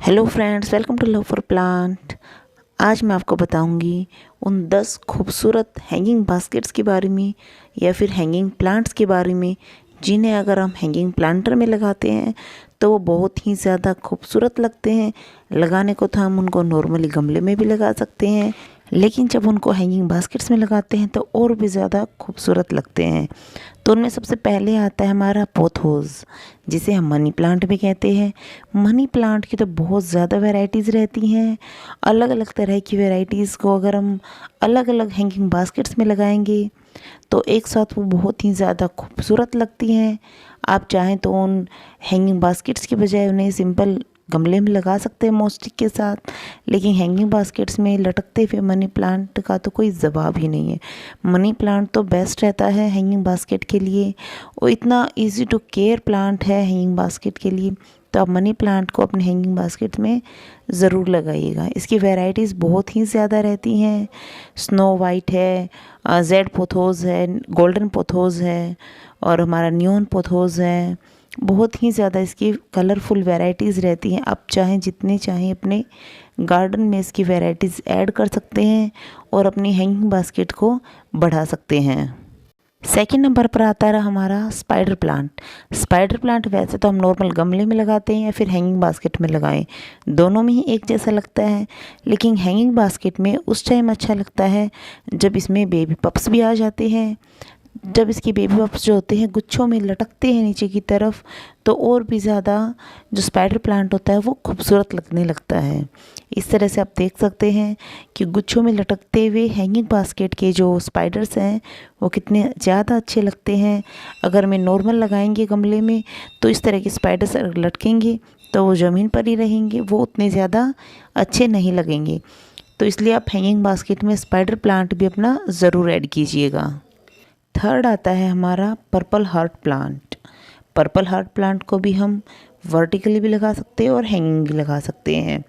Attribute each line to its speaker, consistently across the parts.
Speaker 1: Hello friends, welcome to love for plant. आज मैं आपको बताऊंगी उन 10 खूबसूरत हैंगिंग बास्केट्स के बारे में या फिर हैंगिंग प्लांट्स के बारे में जिन्हें अगर हम हैंगिंग प्लांटर में लगाते हैं तो वो बहुत ही ज़्यादा खूबसूरत लगते हैं। लगाने को तो हम उनको नॉर्मली गमले में भी लगा सकते हैं, लेकिन जब उनको हैंगिंग बास्केट्स में लगाते हैं तो और भी ज़्यादा खूबसूरत लगते हैं। तो उनमें सबसे पहले आता है हमारा पोथोस, जिसे हम मनी प्लांट भी कहते हैं। मनी प्लांट की तो बहुत ज़्यादा वैरायटीज़ रहती हैं। अलग अलग तरह की वैरायटीज़ को अगर हम अलग अलग हैंगिंग बास्केट्स में लगाएंगे तो एक साथ वो बहुत ही ज़्यादा खूबसूरत लगती हैं। आप चाहें तो उन हैंगिंग बास्केट्स की बजाय उन्हें सिंपल गमले में लगा सकते हैं मोस्टिक के साथ, लेकिन हैंगिंग बास्केट्स में लटकते हुए मनी प्लांट का तो कोई जवाब ही नहीं है। मनी प्लांट तो बेस्ट रहता है हैंगिंग बास्केट के लिए, वो इतना इजी टू केयर प्लांट है हैंगिंग बास्केट के लिए। तो आप मनी प्लांट को अपने हैंगिंग बास्केट में ज़रूर लगाइएगा। इसकी वैरायटीज़ बहुत ही ज़्यादा रहती हैं। स्नो वाइट है, जेड पोथोस है, गोल्डन पोथोस है और हमारा न्योन पोथोस है। बहुत ही ज़्यादा इसकी कलरफुल वैरायटीज़ रहती हैं। आप चाहें जितने चाहें अपने गार्डन में इसकी वैरायटीज़ ऐड कर सकते हैं और अपनी हैंगिंग बास्केट को बढ़ा सकते हैं। सेकंड नंबर पर आता है हमारा स्पाइडर प्लांट। स्पाइडर प्लांट वैसे तो हम नॉर्मल गमले में लगाते हैं या फिर हैंगिंग बास्केट में लगाएं, दोनों में ही एक जैसा लगता है, लेकिन हैंगिंग बास्केट में उस टाइम अच्छा लगता है जब इसमें बेबी पप्स भी आ जाते हैं। जब इसके बेबी पप्स जो होते हैं गुच्छों में लटकते हैं नीचे की तरफ, तो और भी ज़्यादा जो स्पाइडर प्लांट होता है वो खूबसूरत लगने लगता है। इस तरह से आप देख सकते हैं कि गुच्छों में लटकते हुए हैंगिंग बास्केट के जो स्पाइडर्स हैं वो कितने ज़्यादा अच्छे लगते हैं। अगर मैं नॉर्मल लगाएंगे गमले में तो इस तरह के स्पाइडर्स अगर लटकेंगे तो वो ज़मीन पर ही रहेंगे, वो उतने ज़्यादा अच्छे नहीं लगेंगे। तो इसलिए आप हैंगिंग बास्केट में स्पाइडर प्लांट भी अपना ज़रूर ऐड कीजिएगा। थर्ड आता है हमारा purple heart plant. Purple heart plant को भी हम वर्टिकली भी लगा सकते हैं और हैंगिंग भी लगा सकते हैं।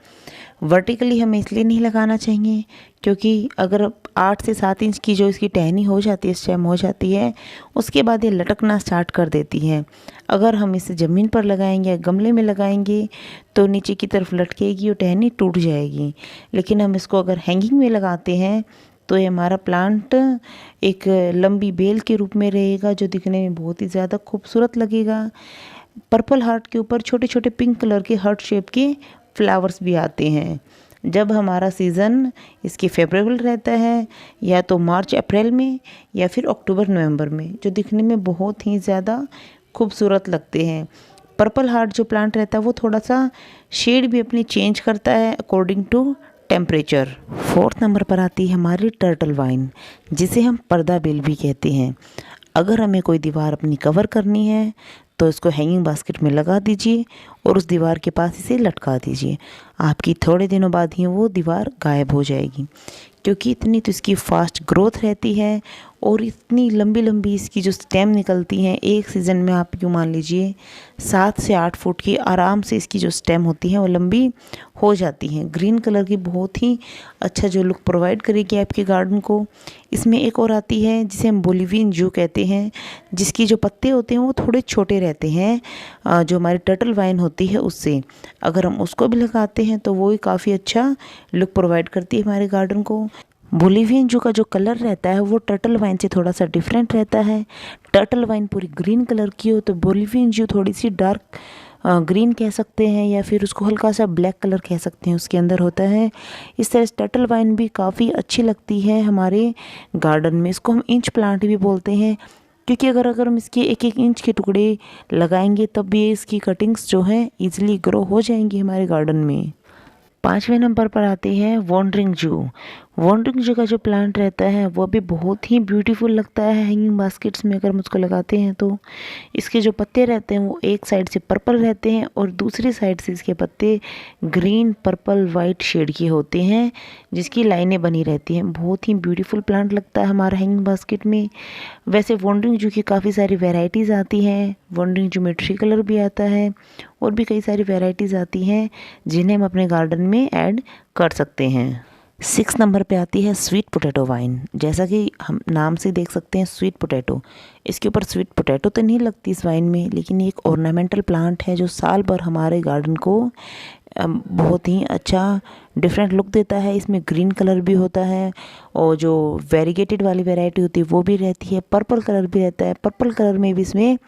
Speaker 1: वर्टिकली हमें इसलिए नहीं लगाना चाहिए क्योंकि अगर 8 से 7 इंच की जो इसकी टहनी हो जाती है, स्टेम हो जाती है, उसके बाद ये लटकना स्टार्ट कर देती है। अगर हम इसे ज़मीन पर लगाएंगे या गमले में लगाएंगे तो नीचे की तरफ लटकेगी और टहनी टूट जाएगी। लेकिन हम इसको अगर हैंगिंग में लगाते हैं तो ये हमारा प्लांट एक लंबी बेल के रूप में रहेगा जो दिखने में बहुत ही ज़्यादा खूबसूरत लगेगा। पर्पल हार्ट के ऊपर छोटे छोटे पिंक कलर के हार्ट शेप के फ्लावर्स भी आते हैं। जब हमारा सीज़न इसके फेवरेबल रहता है या तो मार्च अप्रैल में या फिर अक्टूबर नवंबर में, जो दिखने में बहुत ही ज़्यादा खूबसूरत लगते हैं। पर्पल हार्ट जो प्लांट रहता है वो थोड़ा सा शेड भी अपनी चेंज करता है according to temperature. Fourth number पर आती है हमारी टर्टल वाइन, जिसे हम पर्दा बेल भी कहते हैं। अगर हमें कोई दीवार अपनी कवर करनी है तो इसको हैंगिंग बास्केट में लगा दीजिए और उस दीवार के पास इसे लटका दीजिए। आपकी थोड़े दिनों बाद ही वो दीवार गायब हो जाएगी, क्योंकि इतनी तो इसकी फास्ट ग्रोथ रहती है और इतनी लंबी लंबी इसकी जो स्टेम निकलती हैं। एक सीज़न में आप यूँ मान लीजिए 7 से 8 फुट की आराम से इसकी जो स्टेम होती हैं वो लंबी हो जाती हैं। ग्रीन कलर की बहुत ही अच्छा जो लुक प्रोवाइड करेगी आपके गार्डन को। इसमें एक और आती है जिसे हम बोलिवियन जू कहते हैं, जिसकी जो पत्ते होते हैं वो थोड़े छोटे रहते हैं, जो हमारी टर्टल वाइन होती है उससे। अगर हम उसको भी लगाते हैं तो वो ही काफ़ी अच्छा लुक प्रोवाइड करती है हमारे गार्डन को। बोलिवियन जू का जो कलर रहता है वो टर्टल वाइन से थोड़ा सा डिफरेंट रहता है। टर्टल वाइन पूरी ग्रीन कलर की हो तो बोलिवियन जू थोड़ी सी डार्क ग्रीन कह सकते हैं या फिर उसको हल्का सा ब्लैक कलर कह सकते हैं, उसके अंदर होता है। इस तरह से टर्टल वाइन भी काफ़ी अच्छी लगती है हमारे गार्डन में। इसको हम इंच प्लांट भी बोलते हैं, क्योंकि अगर हम इसके एक एक इंच के टुकड़े लगाएंगे तब भी इसकी कटिंग्स जो हैं ईजिली ग्रो हो जाएंगी हमारे गार्डन में। 5वें नंबर पर आती है वॉन्डरिंग जू। वॉन्डरिंग जू का जो प्लांट रहता है वो भी बहुत ही ब्यूटीफुल लगता है हैंगिंग बास्केट्स में अगर हम उसको लगाते हैं तो। इसके जो पत्ते रहते हैं वो एक साइड से पर्पल रहते हैं और दूसरी साइड से इसके पत्ते ग्रीन पर्पल वाइट शेड के होते हैं, जिसकी लाइनें बनी रहती हैं। बहुत ही ब्यूटीफुल प्लांट लगता है हमारा हैंगिंग बास्केट में। वैसे वॉन्डरिंग जू की काफ़ी सारी वेराइटीज़ आती हैं। वॉन्डरिंग जू में ट्री कलर भी आता है और भी कई सारी वेराइटीज़ आती हैं जिन्हें हम अपने गार्डन में ऐड कर सकते हैं। 6 नंबर पे आती है स्वीट पोटैटो वाइन। जैसा कि हम नाम से देख सकते हैं स्वीट पोटैटो, इसके ऊपर स्वीट पोटैटो तो नहीं लगती इस वाइन में, लेकिन ये एक ऑर्नामेंटल प्लांट है जो साल भर हमारे गार्डन को बहुत ही अच्छा डिफरेंट लुक देता है। इसमें ग्रीन कलर भी होता है और जो वेरीगेटेड वाली वैरायटी होती है वो भी रहती है, पर्पल कलर भी रहता है। पर्पल कलर में भी इसमें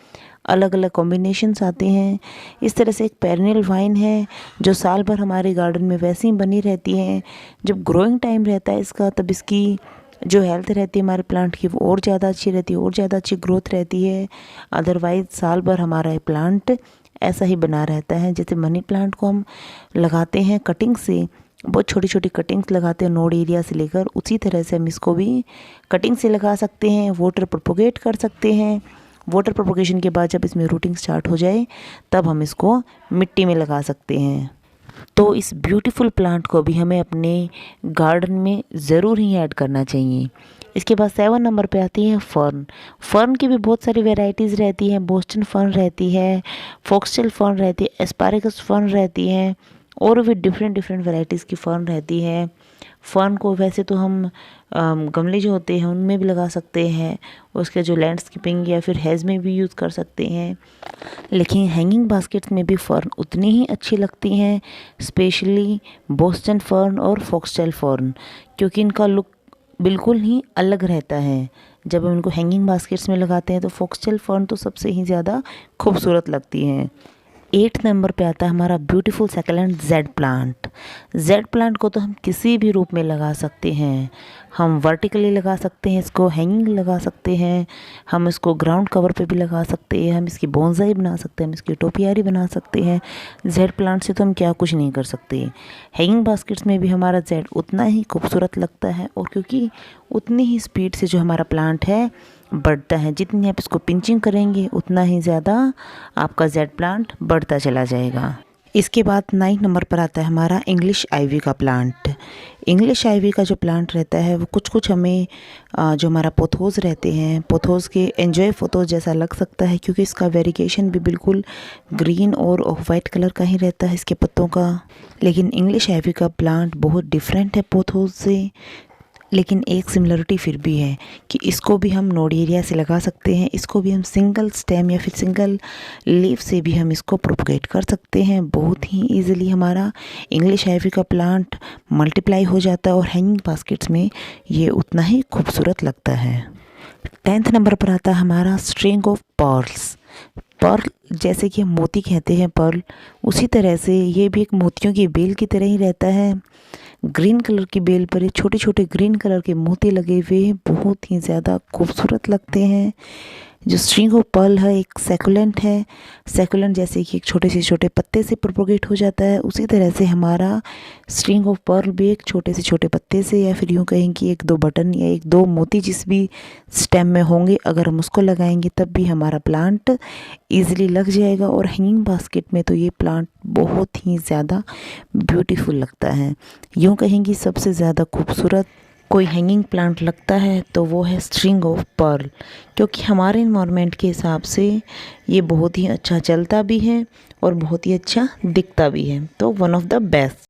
Speaker 1: अलग अलग कॉम्बिनेशंस आते हैं। इस तरह से एक पेरेनियल वाइन है जो साल भर हमारे गार्डन में वैसे ही बनी रहती है। जब ग्रोइंग टाइम रहता है इसका, तब इसकी जो हेल्थ रहती है हमारे प्लांट की वो और ज़्यादा अच्छी रहती है, और ज़्यादा अच्छी ग्रोथ रहती है। अदरवाइज़ साल भर हमारा ये प्लांट ऐसा ही बना रहता है। जैसे मनी प्लांट को हम लगाते हैं कटिंग से, बहुत छोटी छोटी कटिंग्स लगाते हैं नोड एरिया से लेकर, उसी तरह से हम इसको भी कटिंग से लगा सकते हैं, वाटर प्रोपोगेट कर सकते हैं। वाटर प्रोपोगेशन के बाद जब इसमें रूटिंग स्टार्ट हो जाए तब हम इसको मिट्टी में लगा सकते हैं। तो इस ब्यूटीफुल प्लांट को भी हमें अपने गार्डन में ज़रूर ही ऐड करना चाहिए। इसके बाद 7 नंबर पे आती है फर्न। फर्न की भी बहुत सारी वैरायटीज़ रहती हैं। बोस्टन फर्न रहती है, फॉक्सटेल फर्न रहती है, एस्पारेगस फर्न रहती है, और भी डिफरेंट डिफरेंट वैरायटीज़ की फर्न रहती है। फर्न को वैसे तो हम गमले जो होते हैं उनमें भी लगा सकते हैं, उसके जो लैंडस्केपिंग या फिर हेज में भी यूज़ कर सकते हैं, लेकिन हैंगिंग बास्केट्स में भी फर्न उतनी ही अच्छी लगती हैं, स्पेशली बोस्टन फर्न और फॉक्सटेल फर्न, क्योंकि इनका लुक बिल्कुल ही अलग रहता है। जब हम इनको हैंगिंग बास्केट्स में लगाते हैं तो फॉक्सटेल फर्न तो सबसे ही ज़्यादा खूबसूरत लगती हैं। 8 नंबर पे आता है हमारा beautiful succulent jade plant. Jade plant को तो हम किसी भी रूप में लगा सकते हैं। हम वर्टिकली लगा सकते हैं, इसको हैंगिंग लगा सकते हैं, हम इसको ग्राउंड कवर पे भी लगा सकते हैं, हम इसकी बोनसाई बना सकते हैं, हम इसकी टोपियारी बना सकते हैं। जेड प्लांट से तो हम क्या कुछ नहीं कर सकते। हैंगिंग बास्केट्स में भी हमारा जेड उतना ही खूबसूरत लगता है, और क्योंकि उतनी ही स्पीड से जो हमारा प्लांट है बढ़ता है, जितनी आप इसको पिंचिंग करेंगे उतना ही ज़्यादा आपका जेड प्लांट बढ़ता चला जाएगा। इसके बाद 9 नंबर पर आता है हमारा इंग्लिश आइवी का प्लांट। इंग्लिश आइवी का जो प्लांट रहता है वो कुछ कुछ हमें जो हमारा पोथोस रहते हैं, पोथोस के एंजॉय पोथोस जैसा लग सकता है, क्योंकि इसका वेरिगेशन भी बिल्कुल ग्रीन और ऑफ वाइट कलर का ही रहता है इसके पत्तों का। लेकिन इंग्लिश आइवी का प्लांट बहुत डिफरेंट है पोथोस से, लेकिन एक सिमिलरिटी फिर भी है कि इसको भी हम नोड एरिया से लगा सकते हैं, इसको भी हम सिंगल स्टेम या फिर सिंगल लीफ से भी हम इसको प्रोपगेट कर सकते हैं। बहुत ही इजीली हमारा इंग्लिश आइवी का प्लांट मल्टीप्लाई हो जाता है, और हैंगिंग बास्केट्स में ये उतना ही खूबसूरत लगता है। 10th नंबर पर आता है हमारा स्ट्रिंग ऑफ पर्ल्स। पर्ल जैसे कि हम मोती कहते हैं पर्ल, उसी तरह से ये भी एक मोतियों की बेल की तरह ही रहता है। ग्रीन कलर की बेल पर ये छोटे छोटे ग्रीन कलर के मोती लगे हुए हैं, बहुत ही ज़्यादा खूबसूरत लगते हैं। जो स्ट्रिंग ऑफ पर्ल है एक सैकुलेंट है। सैकुलेंट जैसे कि एक छोटे से छोटे पत्ते से प्रोपोगेट हो जाता है, उसी तरह से हमारा स्ट्रिंग ऑफ पर्ल भी एक छोटे से छोटे पत्ते से, या फिर यूँ कहें कि 1-2 बटन या 1-2 मोती जिस भी स्टेम में होंगे, अगर हम उसको लगाएंगे तब भी हमारा प्लांट ईजिली लग जाएगा। और हैंगिंग बास्केट में तो ये प्लांट बहुत ही ज़्यादा ब्यूटीफुल लगता है। यूँ कहेंगी सबसे ज़्यादा खूबसूरत कोई हैंगिंग प्लांट लगता है तो वो है स्ट्रिंग ऑफ पर्ल, क्योंकि हमारे इन्वायरमेंट के हिसाब से ये बहुत ही अच्छा चलता भी है और बहुत ही अच्छा दिखता भी है, तो वन ऑफ द बेस्ट।